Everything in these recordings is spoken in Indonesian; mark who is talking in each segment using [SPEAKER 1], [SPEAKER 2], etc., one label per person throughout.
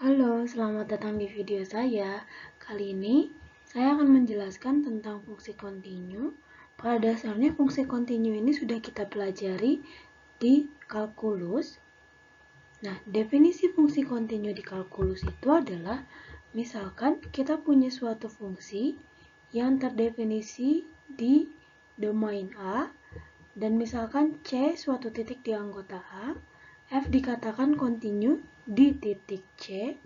[SPEAKER 1] Halo, selamat datang di video saya. Kali ini saya akan menjelaskan tentang fungsi kontinu. Pada dasarnya fungsi kontinu ini sudah kita pelajari di kalkulus. Nah, definisi fungsi kontinu di kalkulus itu adalah misalkan kita punya suatu fungsi yang terdefinisi di domain A dan misalkan C suatu titik di anggota A, F dikatakan kontinu di titik C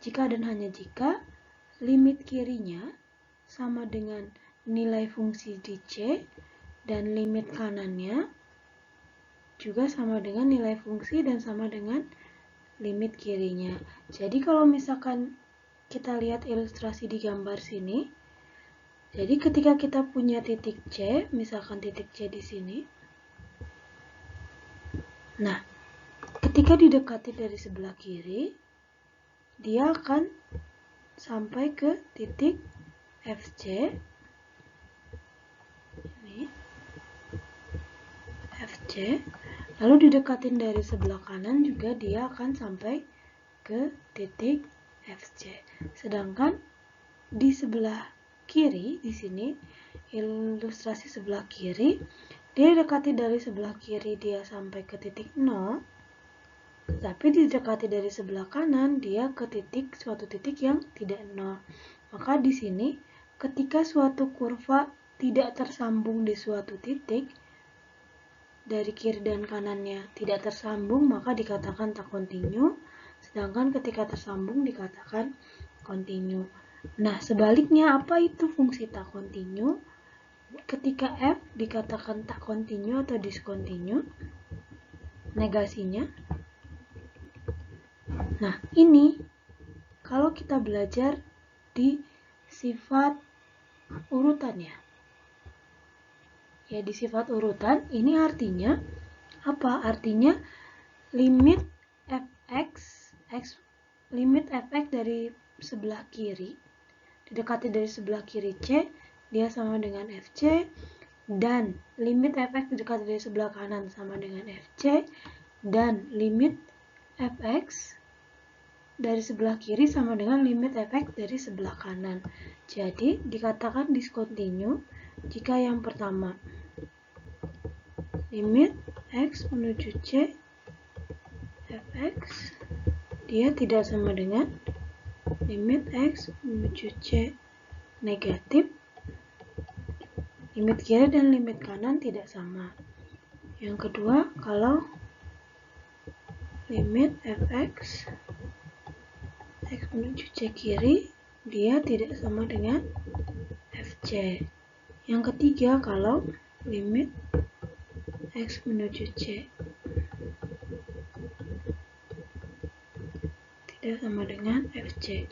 [SPEAKER 1] jika dan hanya jika limit kirinya sama dengan nilai fungsi di C dan limit kanannya juga sama dengan nilai fungsi dan sama dengan limit kirinya. Jadi kalau misalkan kita lihat ilustrasi di gambar sini, jadi ketika kita punya titik C, misalkan titik C di sini, nah ketika didekati dari sebelah kiri, dia akan sampai ke titik FC. Ini FC. Lalu didekatin dari sebelah kanan juga dia akan sampai ke titik FC. Sedangkan di sebelah kiri di sini ilustrasi sebelah kiri, dia didekati dari sebelah kiri dia sampai ke titik 0. Tapi didekati dari sebelah kanan, dia ke suatu titik yang tidak 0. Maka di sini, ketika suatu kurva tidak tersambung di suatu titik, dari kiri dan kanannya tidak tersambung, maka dikatakan tak kontinu. Sedangkan ketika tersambung, dikatakan kontinu. Nah, sebaliknya apa itu fungsi tak kontinu? Ketika F dikatakan tak kontinu atau diskontinu, negasinya. Nah, ini kalau kita belajar di sifat urutan ya. Ya, di sifat urutan ini artinya apa? Artinya limit fx dari sebelah kiri didekati dari sebelah kiri C, dia sama dengan FC, dan limit fx didekati dari sebelah kanan sama dengan FC, dan limit fx dari sebelah kiri sama dengan limit fx dari sebelah kanan. Jadi dikatakan diskontinu jika yang pertama limit x menuju C fx dia tidak sama dengan limit x menuju C negatif, limit kiri dan limit kanan tidak sama. Yang kedua, kalau limit fx x menuju C kiri, dia tidak sama dengan FC. Yang ketiga, kalau limit x menuju C tidak sama dengan FC.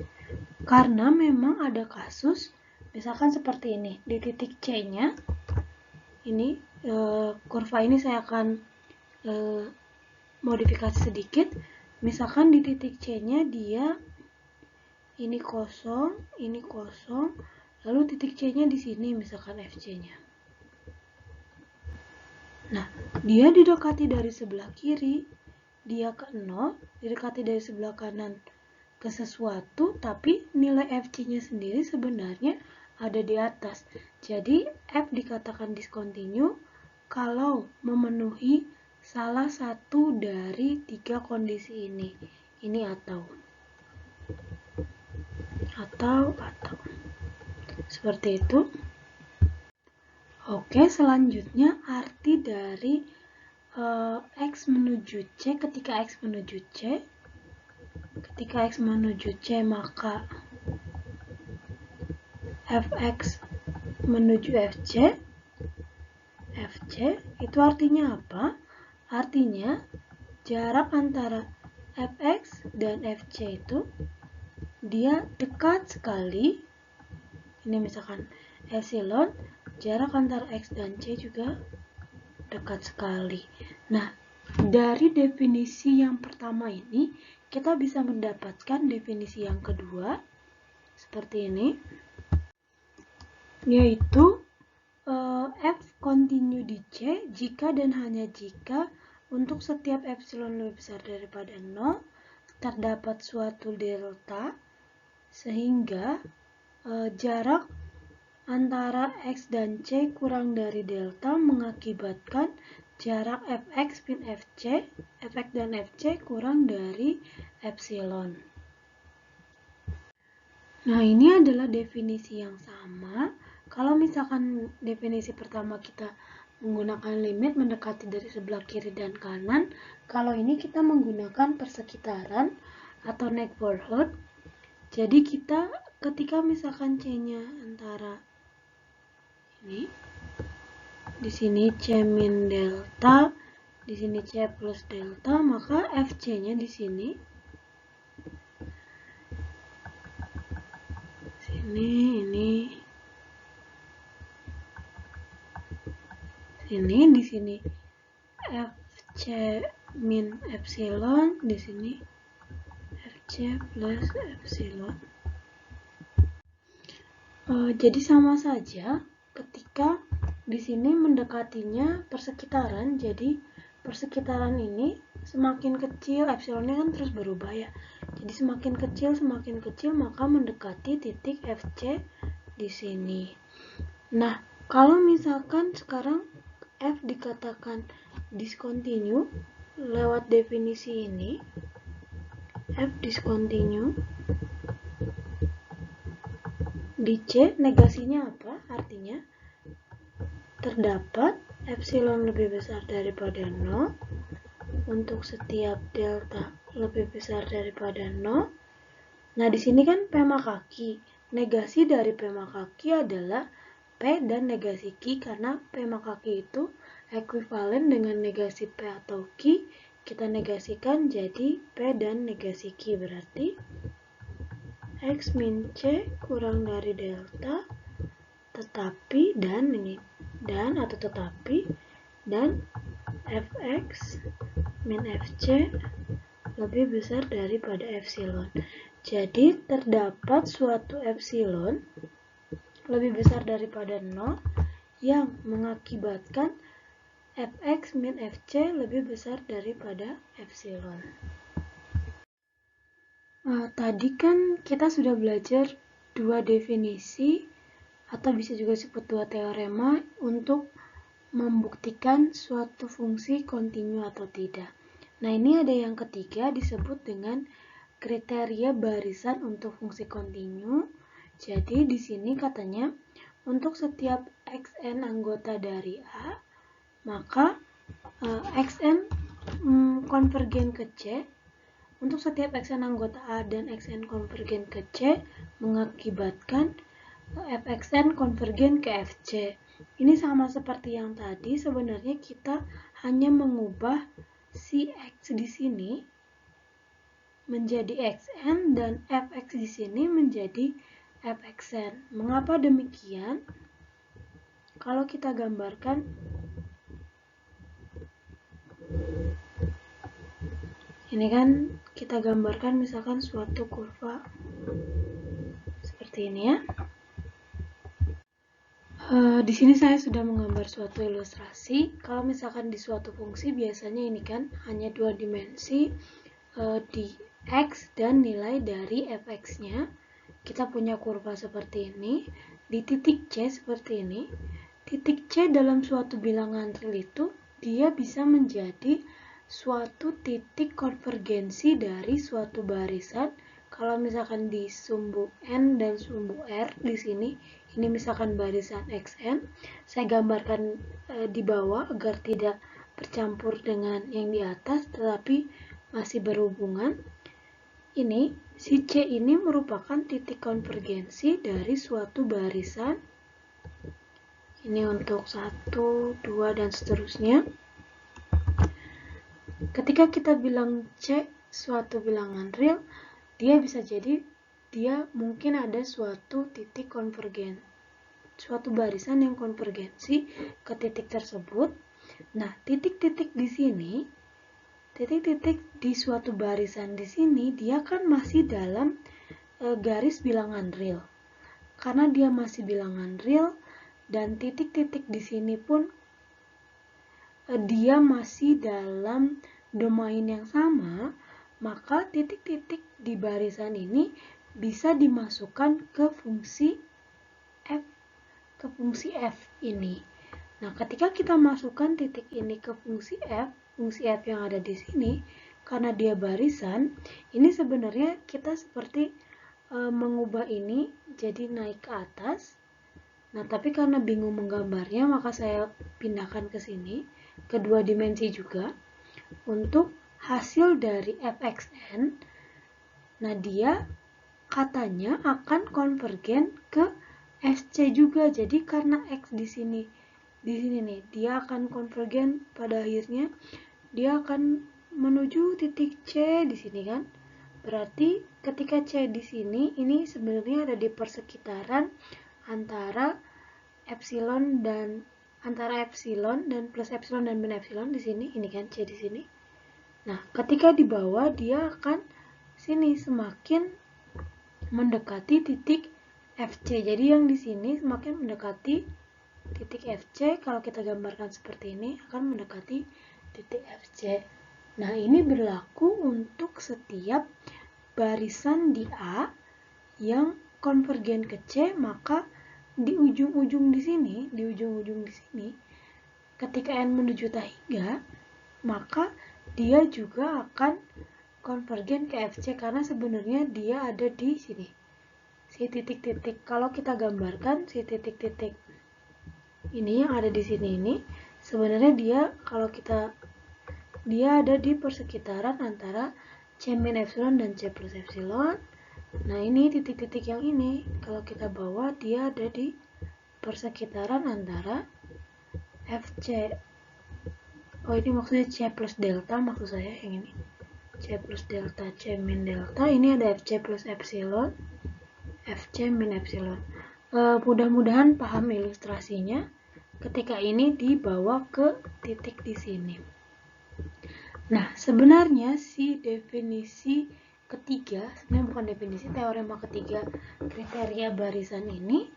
[SPEAKER 1] Karena memang ada kasus, misalkan seperti ini, di titik C-nya, ini kurva ini saya akan modifikasi sedikit. Misalkan di titik C-nya dia ini kosong, lalu titik C-nya di sini misalkan FC-nya. Nah, dia didekati dari sebelah kiri, dia ke 0, didekati dari sebelah kanan ke sesuatu, tapi nilai FC-nya sendiri sebenarnya ada di atas. Jadi, F dikatakan diskontinu kalau memenuhi salah satu dari 3 kondisi ini. Ini atau. Seperti itu. Oke, selanjutnya arti dari X menuju C. Ketika X menuju C, maka Fx menuju FC. FC itu artinya apa? Artinya jarak antara Fx dan FC itu dia dekat sekali. Ini misalkan epsilon, jarak antara X dan C juga dekat sekali. Nah, dari definisi yang pertama ini, kita bisa mendapatkan definisi yang kedua, seperti ini, yaitu F kontinu di C jika dan hanya jika untuk setiap epsilon lebih besar daripada 0, terdapat suatu delta sehingga jarak antara X dan C kurang dari delta mengakibatkan jarak Fx min Fc, Fx dan Fc kurang dari epsilon. Nah, ini adalah definisi yang sama. Kalau misalkan definisi pertama kita menggunakan limit mendekati dari sebelah kiri dan kanan, kalau ini kita menggunakan persekitaran atau neighborhood. Jadi kita ketika misalkan C-nya antara ini, di sini C min delta, di sini C plus delta, maka Fc-nya di sini, di sini Fc min epsilon, di sini Fc plus epsilon. Jadi sama saja ketika di sini mendekatinya persekitaran, jadi persekitaran ini semakin kecil, epsilonnya kan terus berubah ya. Jadi semakin kecil, maka mendekati titik Fc di sini. Nah, kalau misalkan sekarang F dikatakan discontinue lewat definisi ini, F discontinue di C negasinya apa? Artinya terdapat epsilon lebih besar daripada 0 untuk setiap delta lebih besar daripada 0. Nah, di sini kan P maka Q. Negasi dari P maka Q adalah P dan negasi Q, karena P maka Q itu ekuivalen dengan negasi P atau Q. Kita negasikan jadi P dan negasi Q, berarti X min C kurang dari delta, tetapi dan ini dan atau tetapi dan Fx min Fc lebih besar daripada epsilon. Jadi terdapat suatu epsilon lebih besar daripada 0 yang mengakibatkan Fx min Fc lebih besar daripada epsilon. Tadi kan kita sudah belajar dua definisi atau bisa juga disebut dua teorema untuk membuktikan suatu fungsi kontinu atau tidak. Nah, ini ada yang ketiga disebut dengan kriteria barisan untuk fungsi kontinu. Jadi di sini katanya untuk setiap xn anggota dari A, maka xn konvergen ke C. Untuk setiap xn anggota A dan xn konvergen ke C mengakibatkan Fxn konvergen ke Fc. Ini sama seperti yang tadi, sebenarnya kita hanya mengubah si X di sini menjadi Xn dan Fx di sini menjadi Fxn. Mengapa demikian? Kalau kita gambarkan ini kan kita gambarkan misalkan suatu kurva seperti ini ya. Di sini saya sudah menggambar suatu ilustrasi. Kalau misalkan di suatu fungsi biasanya ini kan hanya dua dimensi di X dan nilai dari Fx-nya. Kita punya kurva seperti ini. Di titik C seperti ini. Titik C dalam suatu bilangan real itu dia bisa menjadi suatu titik konvergensi dari suatu barisan. Kalau misalkan di sumbu N dan sumbu R di sini, ini misalkan barisan Xn, saya gambarkan di bawah agar tidak bercampur dengan yang di atas, tetapi masih berhubungan. Ini, si C ini merupakan titik konvergensi dari suatu barisan. Ini untuk 1, 2, dan seterusnya. Ketika kita bilang C suatu bilangan real, dia bisa jadi dia mungkin ada suatu titik konvergen, suatu barisan yang konvergensi ke titik tersebut. Nah, titik-titik di sini, titik-titik di suatu barisan di sini, dia kan masih dalam garis bilangan real. Karena dia masih bilangan real dan titik-titik di sini pun dia masih dalam domain yang sama, maka titik-titik di barisan ini bisa dimasukkan ke fungsi F ini. Nah, ketika kita masukkan titik ini ke fungsi F yang ada di sini, karena dia barisan, ini sebenarnya kita seperti mengubah ini jadi naik ke atas. Nah, tapi karena bingung menggambarnya, maka saya pindahkan ke sini, ke dua dimensi juga, untuk hasil dari fxn. Nah, dia katanya akan konvergen ke SC juga. Jadi karena X di sini nih, dia akan konvergen pada akhirnya, dia akan menuju titik C di sini kan. Berarti ketika C di sini, ini sebenarnya ada di persekitaran antara epsilon dan plus epsilon dan min epsilon di sini, ini kan C di sini. Nah, ketika di bawah dia akan sini semakin mendekati titik FC. Jadi yang di sini semakin mendekati titik FC, kalau kita gambarkan seperti ini akan mendekati titik FC. Nah, ini berlaku untuk setiap barisan di A yang konvergen ke C, maka di ujung-ujung di sini, ketika n menuju tahingga, maka dia juga akan konvergen ke FC karena sebenarnya dia ada di sini. Si titik-titik, kalau kita gambarkan si titik-titik ini yang ada di sini ini, sebenarnya dia ada di persekitaran antara C min epsilon dan C plus epsilon. Nah, ini titik-titik yang ini, kalau kita bawa dia ada di persekitaran antara FC. Oh, ini maksudnya C plus delta, maksud saya yang ini. C plus delta, C min delta, ini ada FC plus epsilon, FC min epsilon. Mudah-mudahan paham ilustrasinya ketika ini dibawa ke titik di sini. Nah, sebenarnya si definisi ketiga, sebenarnya bukan definisi, teorema ketiga kriteria barisan ini,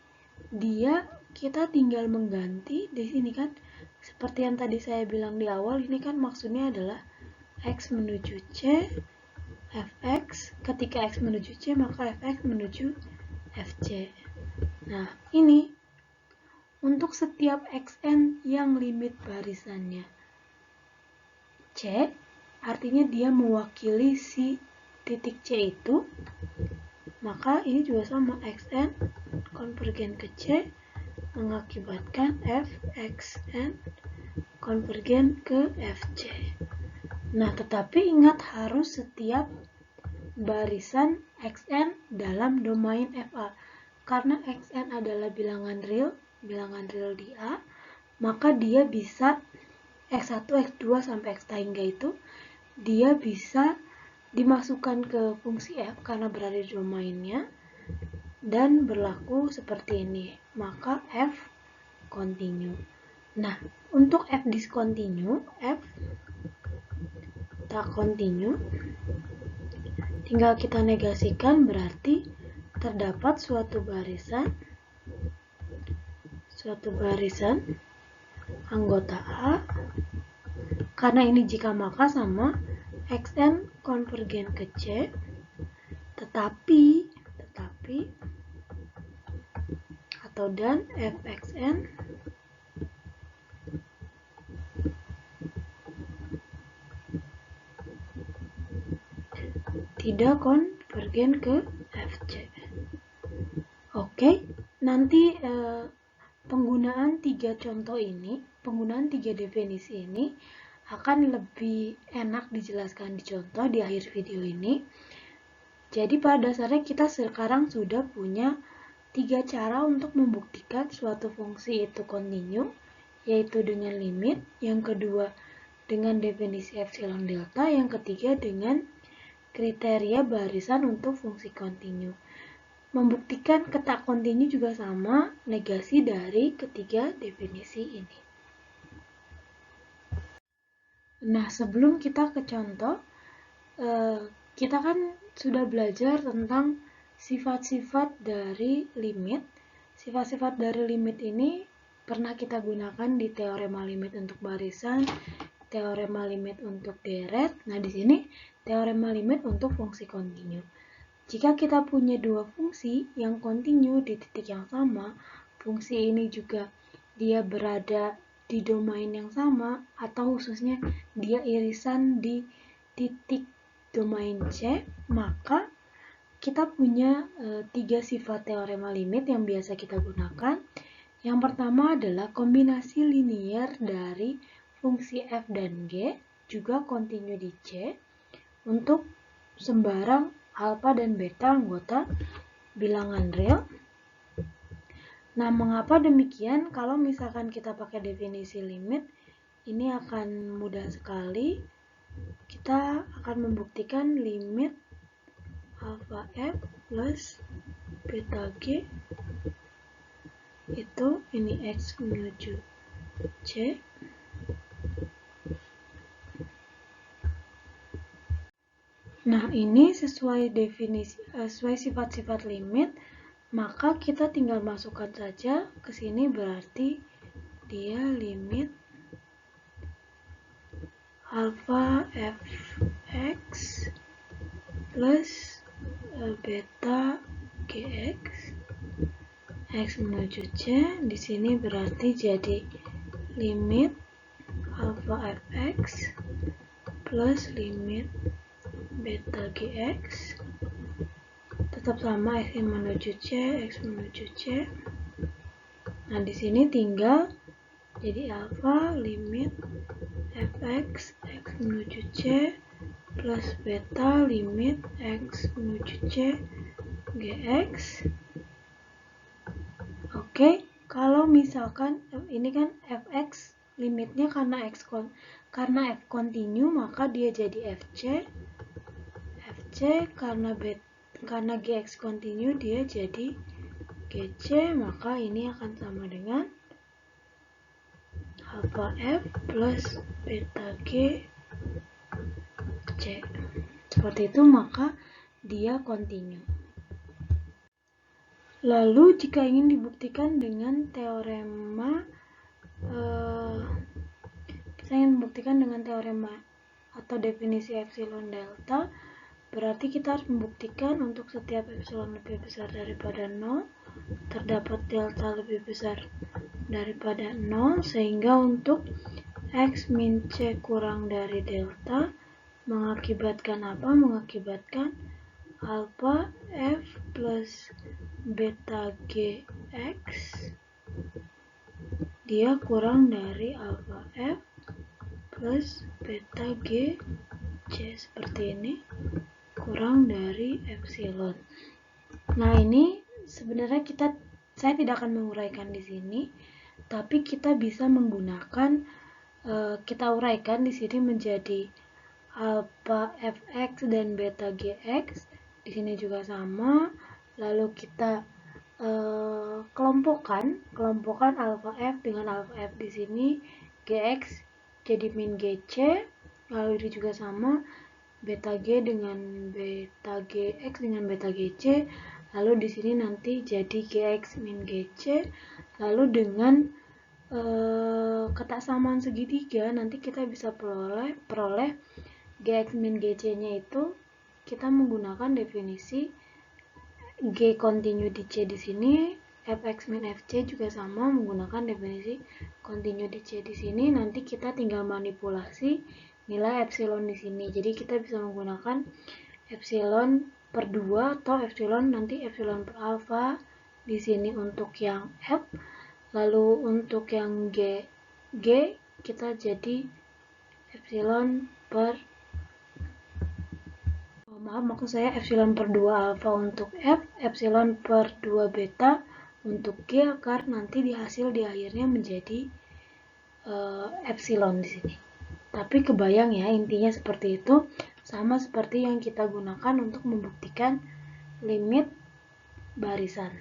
[SPEAKER 1] kita tinggal mengganti di sini kan, seperti yang tadi saya bilang di awal, ini kan maksudnya adalah X menuju C, Fx, ketika X menuju C, maka Fx menuju Fc. Nah, ini untuk setiap Xn yang limit barisannya C, artinya dia mewakili si titik C itu, maka ini juga sama, Xn konvergen ke C mengakibatkan Fxn konvergen ke Fc. Nah, tetapi ingat harus setiap barisan Xn dalam domain FA. Karena Xn adalah bilangan real di A, maka dia bisa X1, X2 sampai X tahingga itu dia bisa dimasukkan ke fungsi F karena berada di domainnya dan berlaku seperti ini. Maka F continue. Nah, untuk F discontinue, F tak continue, tinggal kita negasikan, berarti terdapat suatu barisan anggota A, karena ini jika maka sama Xn konvergen ke C, tetapi atau dan Fxn tidak konvergen ke Fc. Oke, nanti penggunaan tiga definisi ini akan lebih enak dijelaskan di contoh di akhir video ini. Jadi pada dasarnya kita sekarang sudah punya 3 cara untuk membuktikan suatu fungsi itu kontinu, yaitu dengan limit, yang kedua dengan definisi epsilon delta, yang ketiga dengan kriteria barisan untuk fungsi kontinu. Membuktikan ketak kontinu juga sama, negasi dari ketiga definisi ini. Nah, sebelum kita ke contoh, kita kan sudah belajar tentang sifat-sifat dari limit. Sifat-sifat dari limit ini pernah kita gunakan di teorema limit untuk barisan, teorema limit untuk deret. Nah, di sini teorema limit untuk fungsi kontinu. Jika kita punya dua fungsi yang kontinu di titik yang sama, fungsi ini juga dia berada di domain yang sama, atau khususnya dia irisan di titik domain C, maka kita punya tiga sifat teorema limit yang biasa kita gunakan. Yang pertama adalah kombinasi linier dari fungsi f dan g, juga kontinu di C, untuk sembarang alfa dan beta anggota bilangan real. Nah, mengapa demikian? Kalau misalkan kita pakai definisi limit, ini akan mudah sekali. Kita akan membuktikan limit alfa f plus beta g itu ini x menuju C. Nah, ini sesuai definisi, sesuai sifat-sifat limit, maka kita tinggal masukkan saja ke sini, berarti dia limit alfa fx plus beta gx x menuju C. Di sini berarti jadi limit alfa fx plus limit beta gx tetap sama, x menuju C, x menuju C. Nah, di sini tinggal jadi alfa limit fx x menuju C plus beta limit x menuju C gx. Oke, kalau misalkan ini kan fx limitnya karena f kontinu, maka dia jadi fc karena gx kontinu dia jadi gc, maka ini akan sama dengan alfa f plus beta g c. Seperti itu, maka dia kontinu. Lalu jika ingin dibuktikan dengan teorema, kita ingin membuktikan dengan teorema atau definisi epsilon delta, berarti kita harus membuktikan untuk setiap epsilon lebih besar daripada 0, terdapat delta lebih besar daripada 0, sehingga untuk x min c kurang dari delta mengakibatkan apa? Mengakibatkan alfa f plus beta gx dia kurang dari alfa f plus beta g c, seperti ini, kurang dari epsilon. Nah, ini sebenarnya saya tidak akan menguraikan di sini, tapi kita bisa menggunakan, kita uraikan di sini menjadi alfa fx dan beta gx. Di sini juga sama. Lalu kita kelompokkan alfa f dengan alfa f di sini, gx jadi min gc. Lalu ini juga sama, beta g dengan beta gx dengan beta gc. Lalu di sini nanti jadi gx min gc. Lalu dengan ketaksamaan segitiga nanti kita bisa peroleh gx min gc-nya itu kita menggunakan definisi g kontinu di C di sini, fx min fc juga sama menggunakan definisi kontinu di C di sini. Nanti kita tinggal manipulasi nilai epsilon di sini. Jadi kita bisa menggunakan epsilon per 2 atau epsilon per alfa di sini untuk yang f. Lalu untuk yang g kita jadi epsilon per maksud saya epsilon per 2 alfa untuk f, epsilon per 2 beta untuk g, agar nanti di akhirnya menjadi epsilon di sini. Tapi kebayang ya, intinya seperti itu, sama seperti yang kita gunakan untuk membuktikan limit barisan.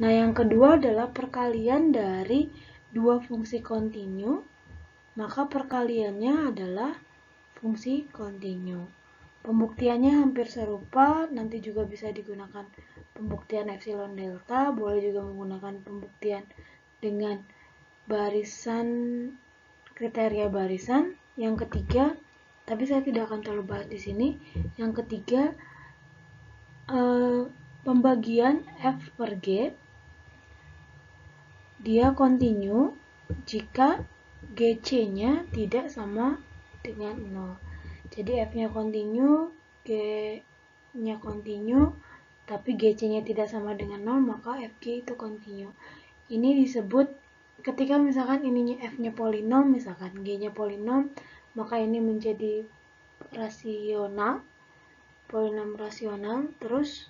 [SPEAKER 1] Nah, yang kedua adalah perkalian dari dua fungsi kontinu, maka perkaliannya adalah fungsi kontinu. Pembuktiannya hampir serupa, nanti juga bisa digunakan pembuktian epsilon delta, boleh juga menggunakan pembuktian dengan barisan kriteria barisan. Yang ketiga, tapi saya tidak akan terlalu bahas di sini. Yang ketiga, pembagian F per G, dia kontinu jika GC-nya tidak sama dengan 0. Jadi F-nya kontinu, G-nya kontinu, tapi GC-nya tidak sama dengan 0, maka FG itu kontinu. Ini disebut ketika misalkan ininya F-nya polinom, misalkan G-nya polinom, maka ini menjadi rasional, polinom rasional. Terus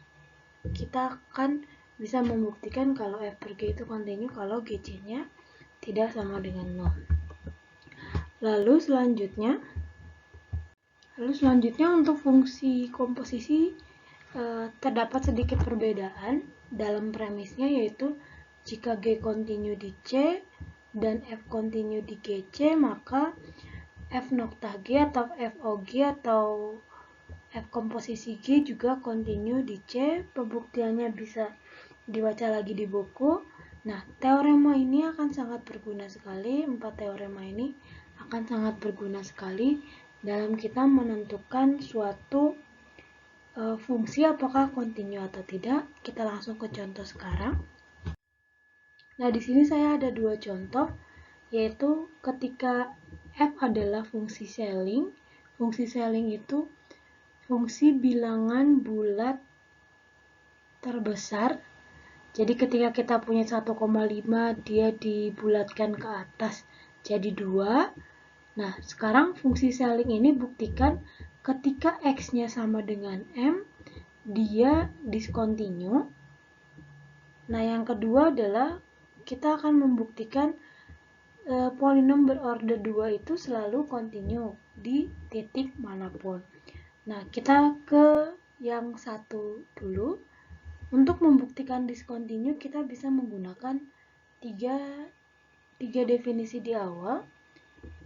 [SPEAKER 1] kita akan bisa membuktikan kalau F per G itu kontinu kalau GC-nya tidak sama dengan 0. Lalu selanjutnya untuk fungsi komposisi terdapat sedikit perbedaan dalam premisnya, yaitu jika G kontinu di C dan F kontinu di GC, maka F noktah G atau FOG atau F komposisi G juga kontinu di C. Pembuktiannya bisa dibaca lagi di buku. Nah, teorema ini akan sangat berguna sekali. 4 teorema ini akan sangat berguna sekali dalam kita menentukan suatu fungsi apakah kontinu atau tidak. Kita langsung ke contoh sekarang. Nah, di sini saya ada 2 contoh, yaitu ketika F adalah fungsi Schelling. Fungsi Schelling itu fungsi bilangan bulat terbesar. Jadi ketika kita punya 1,5, dia dibulatkan ke atas jadi 2. Nah, sekarang fungsi Schelling ini buktikan ketika X-nya sama dengan M, dia diskontinu. Nah, yang kedua adalah kita akan membuktikan polinom berorder 2 itu selalu kontinu di titik manapun. Nah, kita ke yang satu dulu. Untuk membuktikan diskontinu, kita bisa menggunakan tiga definisi di awal.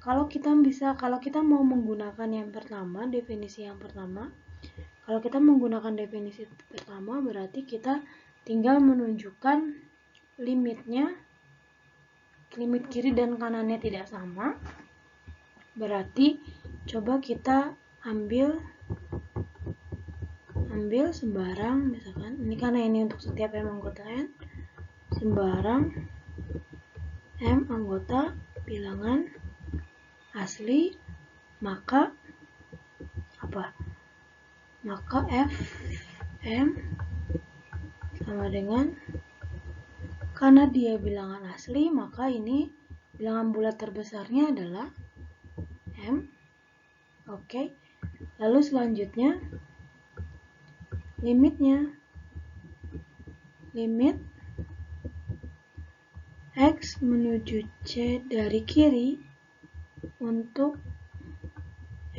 [SPEAKER 1] Kalau kita mau menggunakan yang pertama, definisi yang pertama, kalau kita menggunakan definisi pertama, berarti kita tinggal menunjukkan limitnya, limit kiri dan kanannya tidak sama. Berarti coba kita ambil sembarang, misalkan ini karena ini untuk setiap M anggota N, sembarang M anggota bilangan asli, maka F M sama dengan, karena dia bilangan asli, maka ini bilangan bulat terbesarnya adalah M. Oke. Lalu selanjutnya limitnya, limit X menuju C dari kiri untuk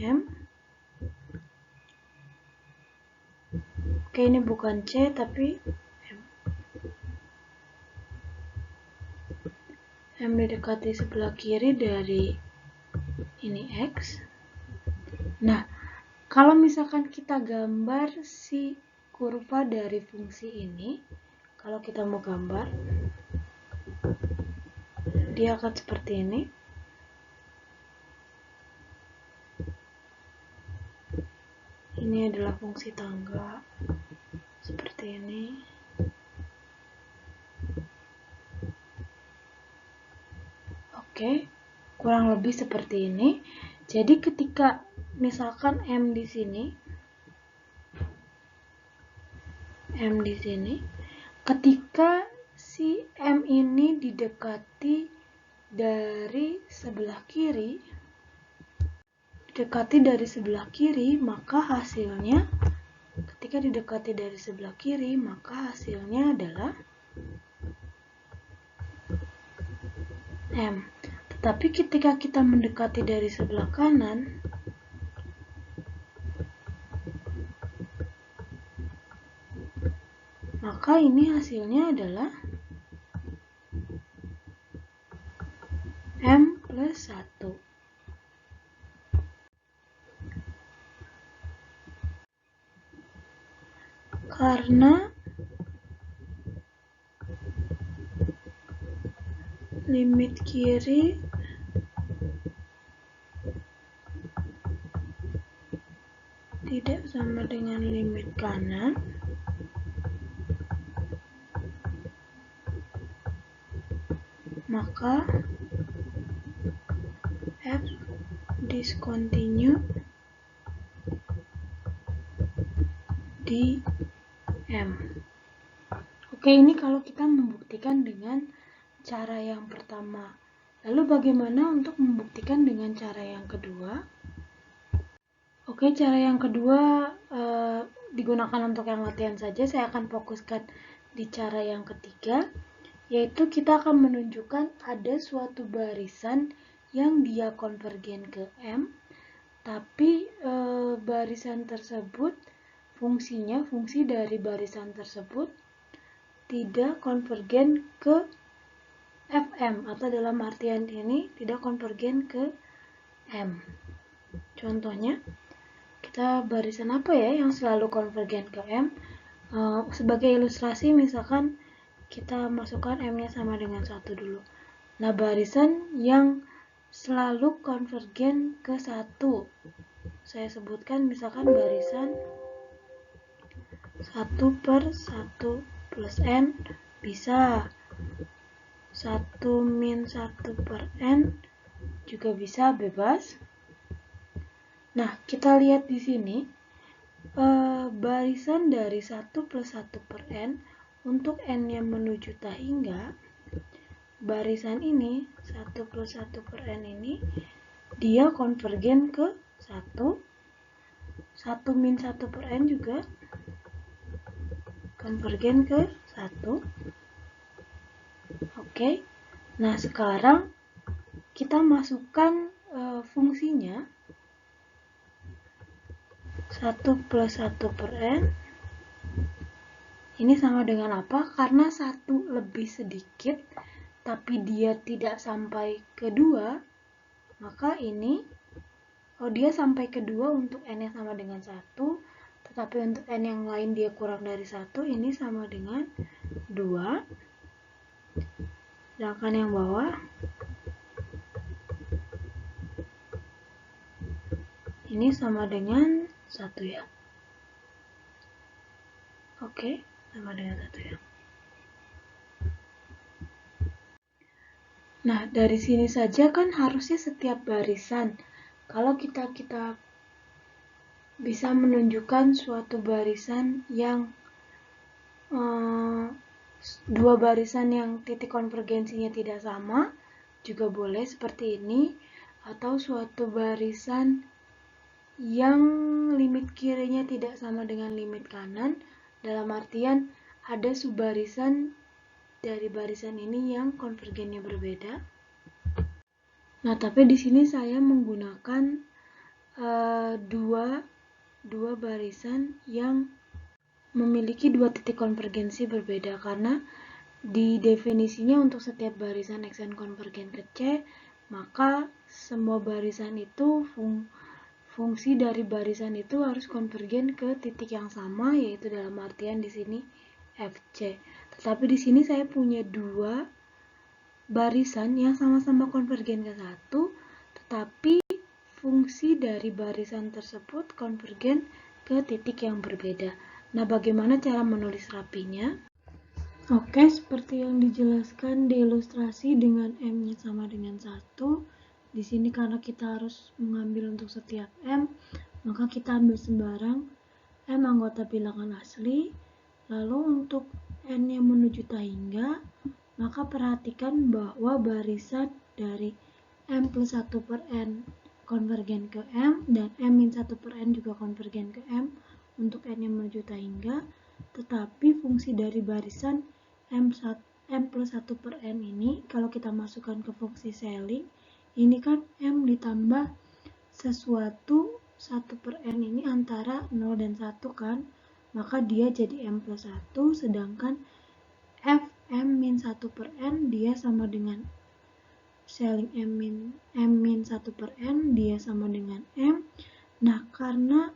[SPEAKER 1] M. Oke, ini bukan C tapi M. M didekati sebelah kiri dari ini X. Nah, kalau misalkan kita gambar si kurva dari fungsi ini, kalau kita mau gambar, dia akan seperti ini. Ini adalah fungsi tangga, seperti ini. Oke, kurang lebih seperti ini. Jadi ketika misalkan M di sini, ketika si M ini didekati dari sebelah kiri, maka hasilnya, ketika didekati dari sebelah kiri, maka hasilnya adalah M. Tetapi ketika kita mendekati dari sebelah kanan, maka ini hasilnya adalah M plus 1. Karena limit kiri tidak sama dengan limit kanan, maka f discontinue di M. Oke, ini kalau kita membuktikan dengan cara yang pertama. Lalu bagaimana untuk membuktikan dengan cara yang kedua? Oke, cara yang kedua digunakan untuk yang latihan saja. Saya akan fokuskan di cara yang ketiga, yaitu kita akan menunjukkan ada suatu barisan yang dia konvergen ke M, tapi barisan tersebut fungsi dari barisan tersebut tidak konvergen ke Fm, atau dalam artian ini tidak konvergen ke M. Contohnya, kita barisan apa ya yang selalu konvergen ke M? Sebagai ilustrasi, misalkan kita masukkan M-nya sama dengan 1 dulu. Nah, barisan yang selalu konvergen ke 1, saya sebutkan misalkan barisan 1/1 plus N, bisa 1-1/N juga bisa, bebas. Nah, kita lihat di sini barisan dari 1+1/N untuk N yang menuju tak hingga, barisan ini 1+1/N ini dia konvergen ke 1, 1-1/N juga konvergen ke 1. Oke. Nah, sekarang kita masukkan fungsinya 1+1/N ini sama dengan apa? Karena 1 lebih sedikit tapi dia tidak sampai ke 2, maka ini dia sampai ke 2 untuk N yang sama dengan 1, tetapi untuk N yang lain dia kurang dari 1, ini sama dengan 2. Sedangkan yang bawah ini sama dengan 1 ya. Oke, sama dengan 1 ya. Nah, dari sini saja kan harusnya setiap barisan, kalau kita bisa menunjukkan suatu barisan yang dua barisan yang titik konvergensinya tidak sama, juga boleh seperti ini, atau suatu barisan yang limit kirinya tidak sama dengan limit kanan, dalam artian ada subbarisan dari barisan ini yang konvergennya berbeda. Nah, tapi di sini saya menggunakan dua barisan yang memiliki dua titik konvergensi berbeda, karena di definisinya untuk setiap barisan xn konvergen ke C, maka semua barisan itu fungsi dari barisan itu harus konvergen ke titik yang sama, yaitu dalam artian di sini FC. Tetapi di sini saya punya dua barisan yang sama-sama konvergen ke 1, tetapi fungsi dari barisan tersebut konvergen ke titik yang berbeda. Nah, bagaimana cara menulis rapinya? Oke, seperti yang dijelaskan di ilustrasi dengan M-nya sama dengan 1. Di sini karena kita harus mengambil untuk setiap M, maka kita ambil sembarang M anggota bilangan asli. Lalu untuk N yang menuju tak hingga, maka perhatikan bahwa barisan dari M+1/N konvergen ke M dan M-1/N juga konvergen ke M untuk N yang menuju tak hingga, tetapi fungsi dari barisan M+1/N ini, kalau kita masukkan ke fungsi Selling, ini kan M ditambah sesuatu 1/N ini antara 0 dan 1 kan, maka dia jadi M+1, sedangkan Fm-1/N dia sama dengan Selling M-1/N dia sama dengan M. Nah, karena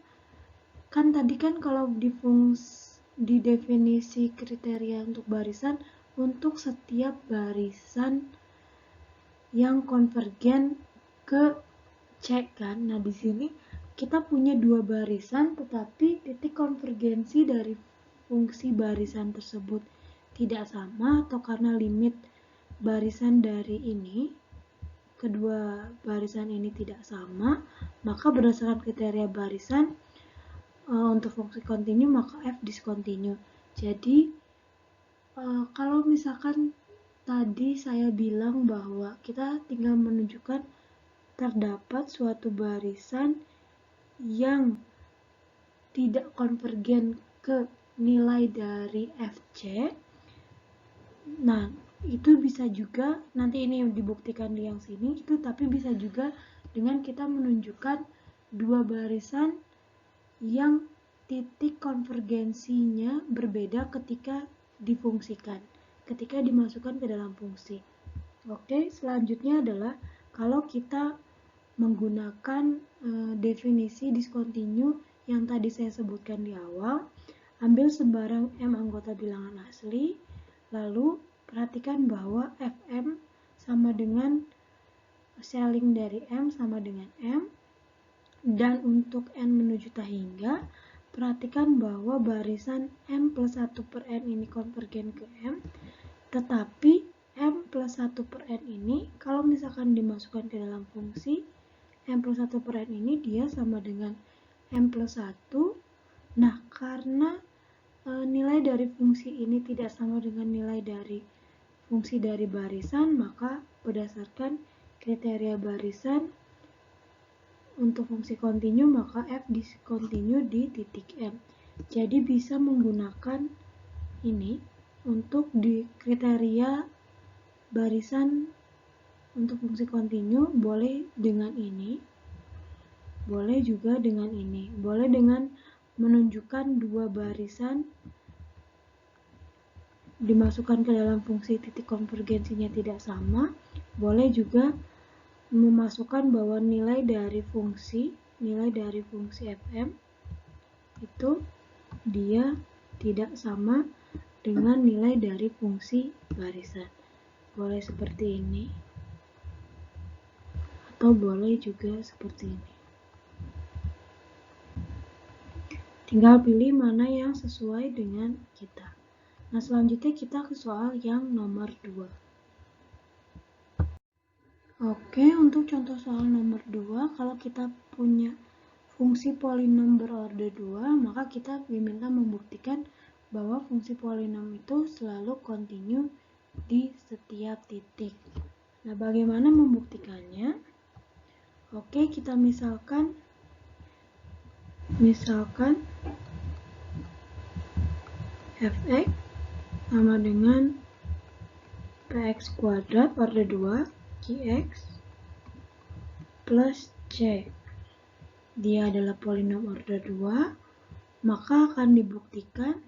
[SPEAKER 1] kan tadi kan kalau di definisi kriteria untuk barisan, untuk setiap barisan yang konvergen ke C kan. Nah, di sini kita punya dua barisan, tetapi titik konvergensi dari fungsi barisan tersebut tidak sama, atau karena limit barisan dari ini, kedua barisan ini tidak sama, maka berdasarkan kriteria barisan untuk fungsi kontinu, maka f diskontinu. Jadi kalau misalkan tadi saya bilang bahwa kita tinggal menunjukkan terdapat suatu barisan yang tidak konvergen ke nilai dari FC. Nah, itu bisa juga, nanti ini yang dibuktikan di yang sini, itu tapi bisa juga dengan kita menunjukkan dua barisan yang titik konvergensinya berbeda ketika difungsikan, ketika dimasukkan ke dalam fungsi. Oke, selanjutnya adalah kalau kita menggunakan definisi diskontinu yang tadi saya sebutkan di awal, ambil sembarang M anggota bilangan asli, lalu perhatikan bahwa Fm sama dengan saling dari M sama dengan M, dan untuk N menuju tak hingga, perhatikan bahwa barisan M plus 1 per N ini konvergen ke M, tetapi M plus 1 per N ini kalau misalkan dimasukkan ke dalam fungsi, M plus 1 per N ini dia sama dengan M plus 1. Nah, karena nilai dari fungsi ini tidak sama dengan nilai dari fungsi dari barisan, maka berdasarkan kriteria barisan untuk fungsi kontinu, maka f diskontinu di titik M. Jadi bisa menggunakan ini untuk di kriteria barisan untuk fungsi kontinu, boleh dengan ini, boleh juga dengan ini, boleh dengan menunjukkan dua barisan dimasukkan ke dalam fungsi titik konvergensinya tidak sama, boleh juga memasukkan bahwa nilai dari fungsi Fm itu dia tidak sama dengan nilai dari fungsi barisan. Boleh seperti ini, atau boleh juga seperti ini. Tinggal pilih mana yang sesuai dengan kita. Nah, selanjutnya kita ke soal yang nomor 2. Oke, untuk contoh soal nomor 2, kalau kita punya fungsi polinom berorder 2, maka kita diminta membuktikan bahwa fungsi polinom itu selalu kontinu di setiap titik. Nah, bagaimana membuktikannya? Oke, kita misalkan fx sama dengan px kuadrat order 2 qx plus c. Dia adalah polinom order 2, maka akan dibuktikan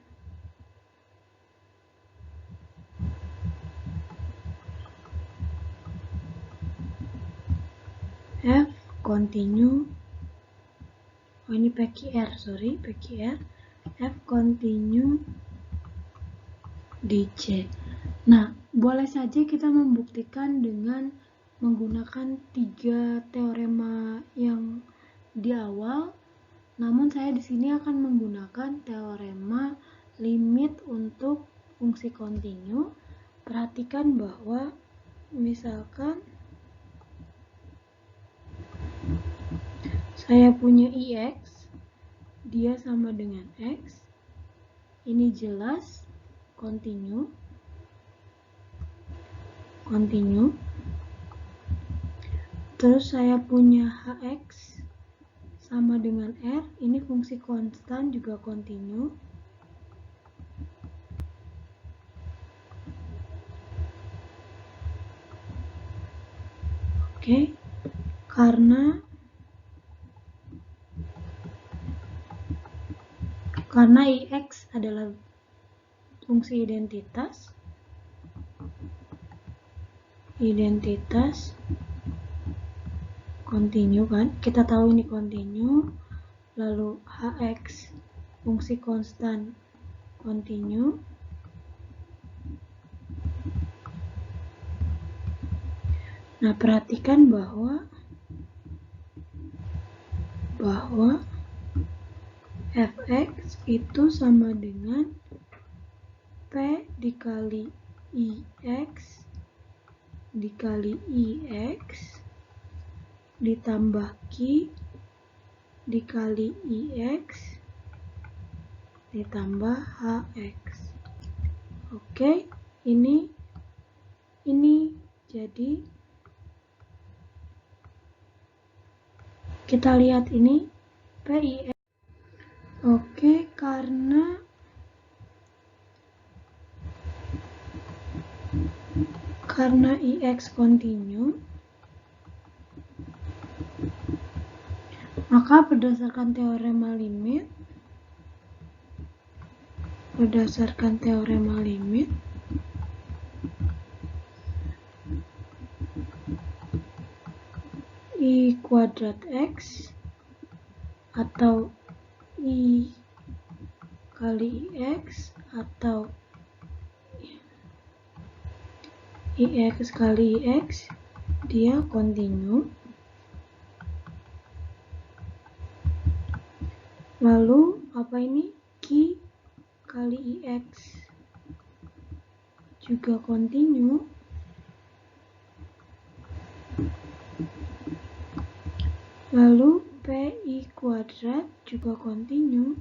[SPEAKER 1] f kontinu, ini PQR, f kontinu di C. Nah, boleh saja kita membuktikan dengan menggunakan 3 teorema yang di awal, namun saya di sini akan menggunakan teorema limit untuk fungsi kontinu. Perhatikan bahwa misalkan saya punya IX, dia sama dengan X, ini jelas kontinu. Terus saya punya HX sama dengan R, ini fungsi konstan juga kontinu. Oke, karena IX adalah fungsi identitas kontinu kan, kita tahu ini kontinu. Lalu HX fungsi konstan kontinu. Nah, perhatikan bahwa bahwa fx itu sama dengan P dikali IX dikali IX ditambah Q dikali IX ditambah HX. Oke, ini jadi kita lihat ini PIX. Oke, karena IX kontinu, maka berdasarkan teorema limit, I kuadrat X atau I kali IX atau IX kali IX dia kontinu. Lalu apa ini? Q kali IX juga kontinu. Lalu PI kuadrat juga kontinu.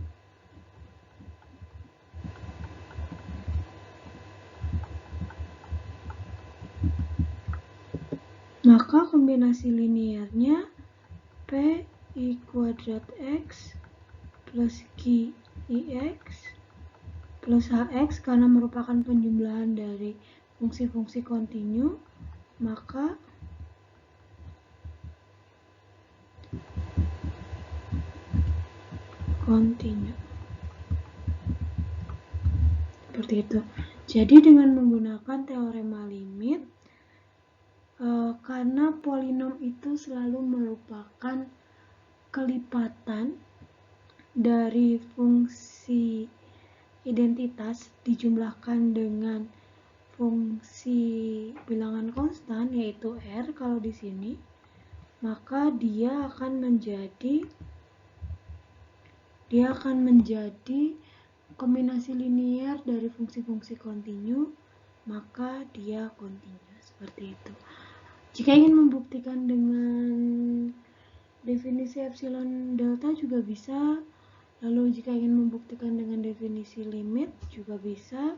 [SPEAKER 1] Maka kombinasi linearnya PI kuadrat X plus QIX plus HX karena merupakan penjumlahan dari fungsi-fungsi kontinu, maka kontinu. Seperti itu. Jadi dengan menggunakan teorema limit, karena polinom itu selalu merupakan kelipatan dari fungsi identitas dijumlahkan dengan fungsi bilangan konstan, yaitu R kalau di sini, maka dia akan menjadi kombinasi linear dari fungsi-fungsi kontinu, maka dia kontinu. Seperti itu. Jika ingin membuktikan dengan definisi epsilon delta juga bisa. Lalu jika ingin membuktikan dengan definisi limit juga bisa.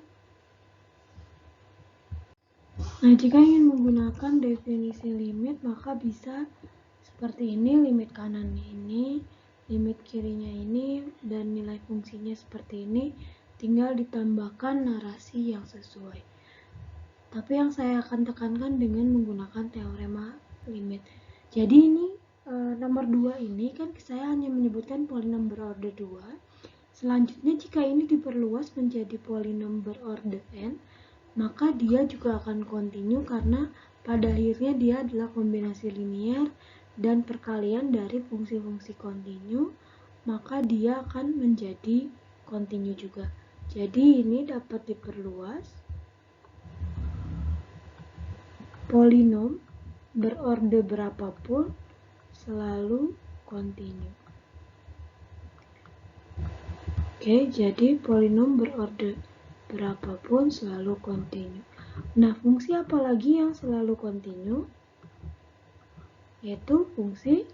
[SPEAKER 1] Nah, jika ingin menggunakan definisi limit maka bisa seperti ini, limit kanan ini, limit kirinya ini, dan nilai fungsinya seperti ini, tinggal ditambahkan narasi yang sesuai. Tapi yang saya akan tekankan dengan menggunakan teorema limit. Jadi ini nomor 2 ini kan saya hanya menyebutkan polinom berorder 2. Selanjutnya jika ini diperluas menjadi polinom berorder n, maka dia juga akan kontinu karena pada akhirnya dia adalah kombinasi linear dan perkalian dari fungsi-fungsi kontinu, maka dia akan menjadi kontinu juga. Jadi ini dapat diperluas. Polinom berorder berapapun selalu kontinu. Oke, jadi polinom berorder berapapun selalu kontinu. Nah, fungsi apa lagi yang selalu kontinu? Yaitu fungsi,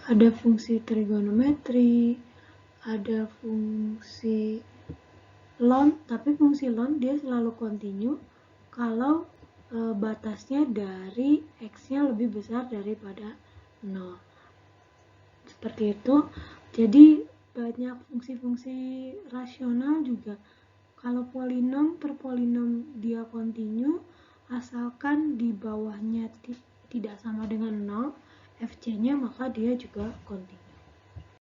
[SPEAKER 1] ada fungsi trigonometri, ada fungsi ln, tapi fungsi ln dia selalu kontinu kalau batasnya dari x-nya lebih besar daripada 0. Seperti itu. Jadi banyak fungsi-fungsi rasional juga kalau polinom per polinom dia kontinu asalkan di bawahnya tidak sama dengan 0 fc-nya, maka dia juga kontinu.